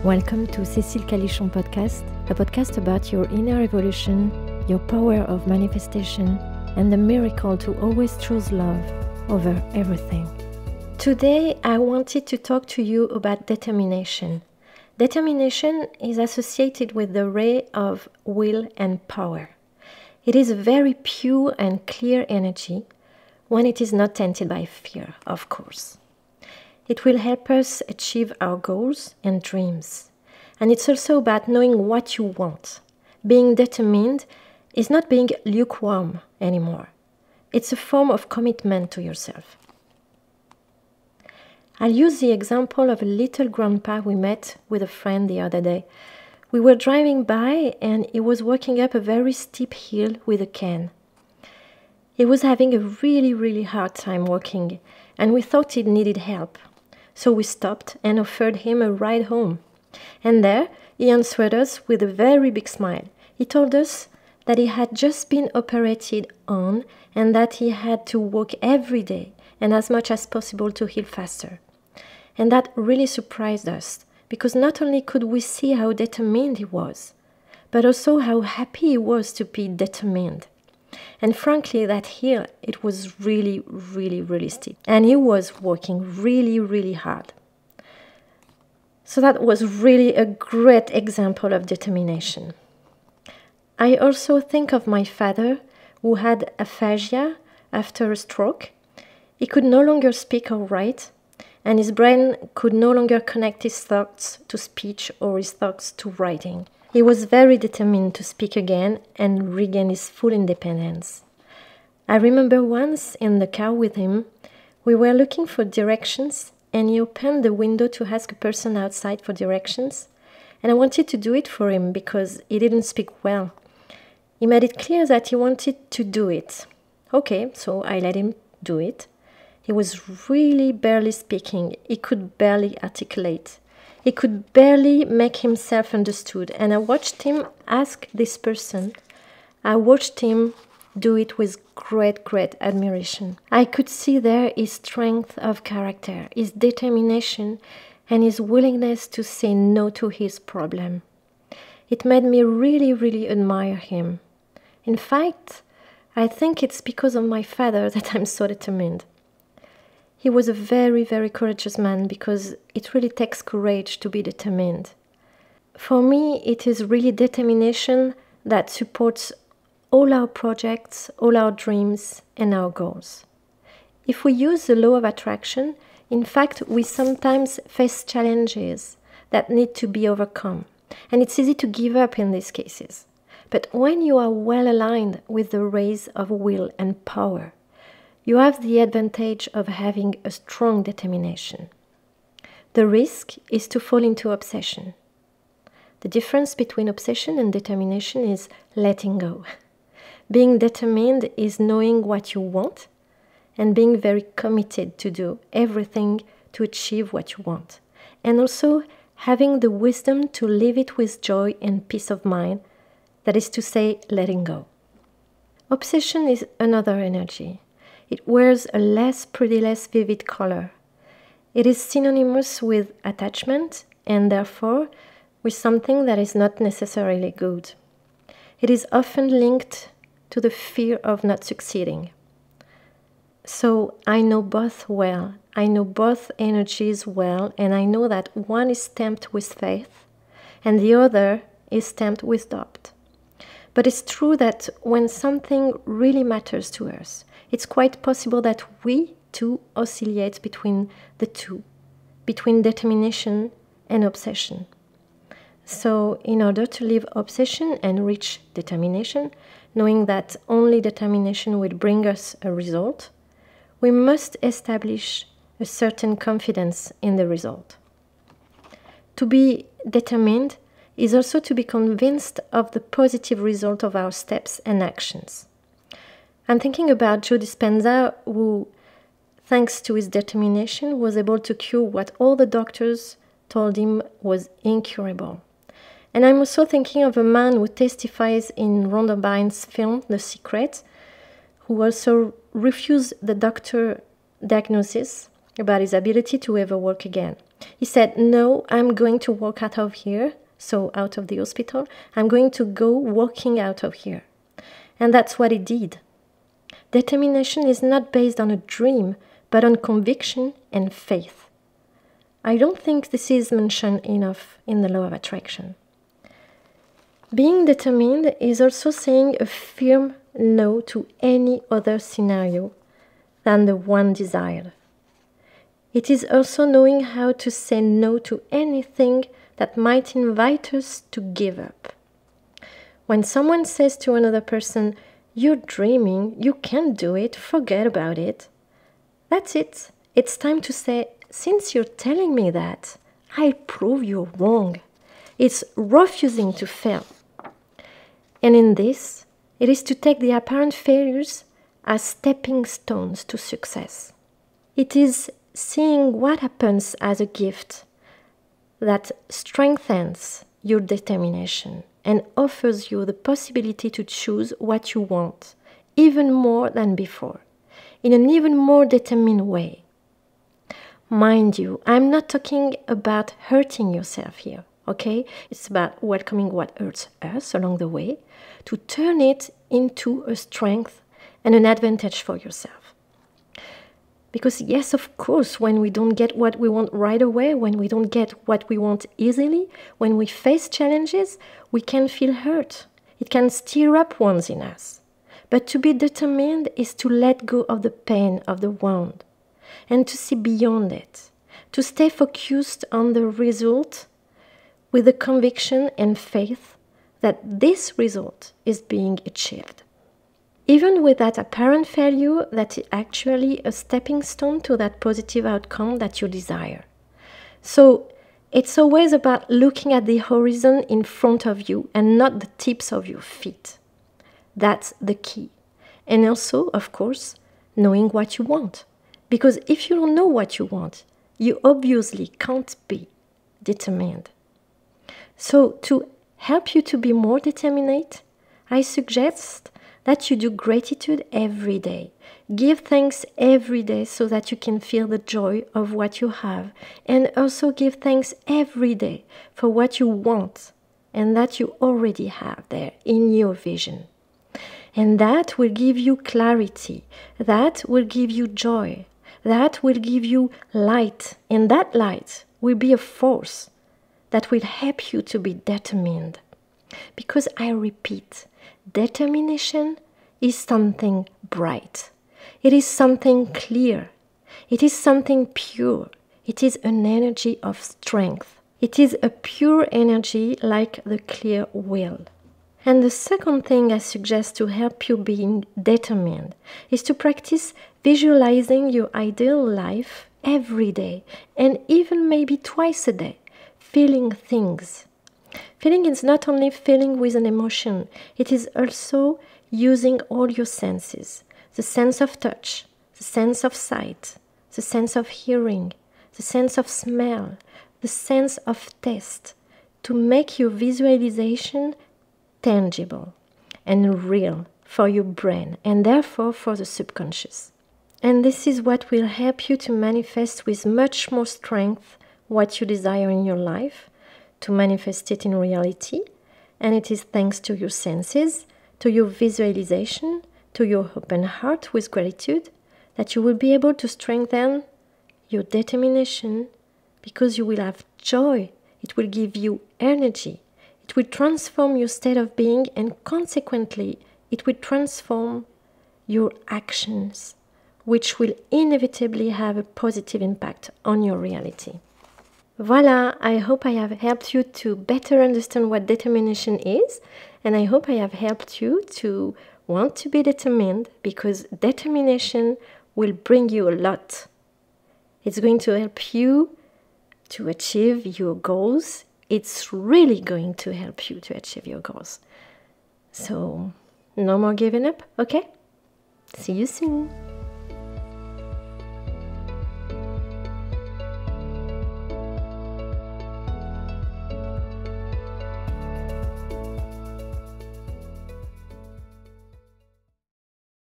Welcome to Cécile Calichon podcast, a podcast about your inner evolution, your power of manifestation, and the miracle to always choose love over everything. Today, I wanted to talk to you about determination. Determination is associated with the ray of will and power. It is a very pure and clear energy when it is not tainted by fear, of course. It will help us achieve our goals and dreams. And it's also about knowing what you want. Being determined is not being lukewarm anymore. It's a form of commitment to yourself. I'll use the example of a little grandpa we met with a friend the other day. We were driving by and he was walking up a very steep hill with a cane. He was having a really hard time walking and we thought he needed help. So we stopped and offered him a ride home. And there, he answered us with a very big smile. He told us that he had just been operated on and that he had to walk every day and as much as possible to heal faster. And that really surprised us, because not only could we see how determined he was, but also how happy he was to be determined. And frankly, that hill, it was really steep. And he was working really hard. So that was really a great example of determination. I also think of my father, who had aphasia after a stroke. He could no longer speak or write, and his brain could no longer connect his thoughts to speech or his thoughts to writing. He was very determined to speak again and regain his full independence. I remember once in the car with him, we were looking for directions and he opened the window to ask a person outside for directions. And I wanted to do it for him because he didn't speak well. He made it clear that he wanted to do it. Okay, so I let him do it. He was really barely speaking. He could barely articulate. He could barely make himself understood. And I watched him ask this person. I watched him do it with great admiration. I could see there his strength of character, his determination, and his willingness to say no to his problem. It made me really admire him. In fact, I think it's because of my father that I'm so determined. He was a very courageous man because it really takes courage to be determined. For me, it is really determination that supports all our projects, all our dreams, and our goals. If we use the law of attraction, in fact, we sometimes face challenges that need to be overcome. And it's easy to give up in these cases. But when you are well aligned with the rays of will and power, you have the advantage of having a strong determination. The risk is to fall into obsession. The difference between obsession and determination is letting go. Being determined is knowing what you want and being very committed to do everything to achieve what you want. And also having the wisdom to live it with joy and peace of mind, that is to say, letting go. Obsession is another energy. It wears a less vivid color. It is synonymous with attachment and therefore with something that is not necessarily good. It is often linked to the fear of not succeeding. So I know both well. I know both energies well, and I know that one is stamped with faith and the other is stamped with doubt. But it's true that when something really matters to us, it's quite possible that we too oscillate between the two, between determination and obsession. So in order to live obsession and reach determination, knowing that only determination will bring us a result, we must establish a certain confidence in the result. To be determined is also to be convinced of the positive result of our steps and actions. I'm thinking about Joe Dispenza, who, thanks to his determination, was able to cure what all the doctors told him was incurable. And I'm also thinking of a man who testifies in Rhonda Byrne's film, The Secret, who also refused the doctor diagnosis about his ability to ever walk again. He said, no, I'm going to walk out of here, so out of the hospital. I'm going to go walking out of here. And that's what he did. Determination is not based on a dream, but on conviction and faith. I don't think this is mentioned enough in the law of attraction. Being determined is also saying a firm no to any other scenario than the one desired. It is also knowing how to say no to anything that might invite us to give up. When someone says to another person, "You're dreaming, you can't do it, forget about it," that's it. It's time to say, "Since you're telling me that, I'll prove you're wrong." It's refusing to fail. And in this, it is to take the apparent failures as stepping stones to success. It is seeing what happens as a gift that strengthens your determination and offers you the possibility to choose what you want, even more than before, in an even more determined way. Mind you, I'm not talking about hurting yourself here, okay? It's about welcoming what hurts us along the way to turn it into a strength and an advantage for yourself. Because yes, of course, when we don't get what we want right away, when we don't get what we want easily, when we face challenges, we can feel hurt. It can stir up wounds in us. But to be determined is to let go of the pain of the wound and to see beyond it, to stay focused on the result with the conviction and faith that this result is being achieved. Even with that apparent failure, that is actually a stepping stone to that positive outcome that you desire. So it's always about looking at the horizon in front of you and not the tips of your feet. That's the key. And also, of course, knowing what you want. Because if you don't know what you want, you obviously can't be determined. So to help you to be more determined, I suggest that you do gratitude every day. Give thanks every day so that you can feel the joy of what you have. And also give thanks every day for what you want and that you already have there in your vision. And that will give you clarity. That will give you joy. That will give you light. And that light will be a force that will help you to be determined. Because I repeat, determination is something bright. It is something clear. It is something pure. It is an energy of strength. It is a pure energy like the clear will. And the second thing I suggest to help you being determined is to practice visualizing your ideal life every day and even maybe twice a day, feeling things. Feeling is not only feeling with an emotion, it is also using all your senses. The sense of touch, the sense of sight, the sense of hearing, the sense of smell, the sense of taste, to make your visualization tangible and real for your brain and therefore for the subconscious. And this is what will help you to manifest with much more strength what you desire in your life, to manifest it in reality. And it is thanks to your senses, to your visualization, to your open heart with gratitude, that you will be able to strengthen your determination, because you will have joy. It will give you energy. It will transform your state of being, and consequently, it will transform your actions, which will inevitably have a positive impact on your reality. Voila, I hope I have helped you to better understand what determination is, and I hope I have helped you to want to be determined, because determination will bring you a lot. It's going to help you to achieve your goals. It's really going to help you to achieve your goals. So, no more giving up, okay? See you soon.